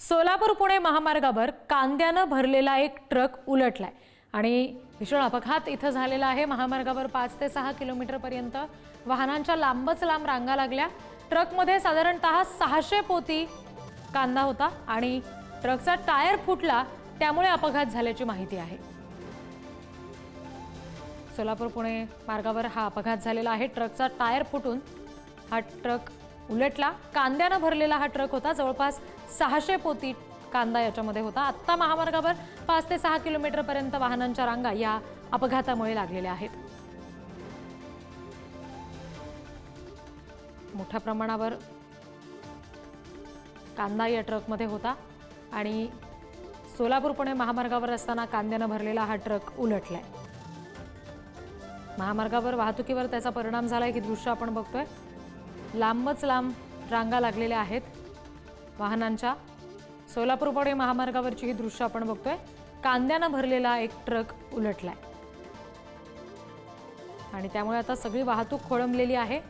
सोलापूर पुणे महामार्गावर कांद्यानं भरलेला एक ट्रक उलटलाय आणि भीषण अपघात इथं झालेला आहे। महामार्गावर 5 ते 6 किलोमीटर पर्यंत वाहनांच्या लांबच लांब रांगा लागल्या। ट्रकमध्ये साधारणतः 600 पोती कांदा होता आणि ट्रकचा टायर फुटला, त्यामुळे अपघात झाल्याची माहिती आहे। सोलापूर पुणे मार्गावर हा अपघात झालेला आहे। ट्रकचा टायर फुटून हा ट्रक उलटला। कांद्यानं भरलेला हा ट्रक होता। जवळपास 600 पोती कांदा याच्यामध्ये होता। आता महामार्गावर 5 ते 6 किलोमीटर पर्यंत वाहनांच्या रांगा या अपघातामुळे लागलेल्या आहेत। मोठ्या प्रमाणावर कांदा या ट्रकमध्ये होता आणि सोलापूर पुणे महामार्गावर असताना कांद्यानं भरलेला हा ट्रक उलटलाय। महामार्गावर वाहतुकीवर त्याचा परिणाम झालाय की दृश्य आपण बघतोय। लांबच लांब रांगा लागलेल्या आहेत वाहनांच्या। सोलापूर पुणे महामार्गावरची ही दृश्य आपण बघतोय। कांद्यानं भरलेला एक ट्रक उलटलाय आणि त्यामुळे आता सगळी वाहतूक खोळंबलेली आहे।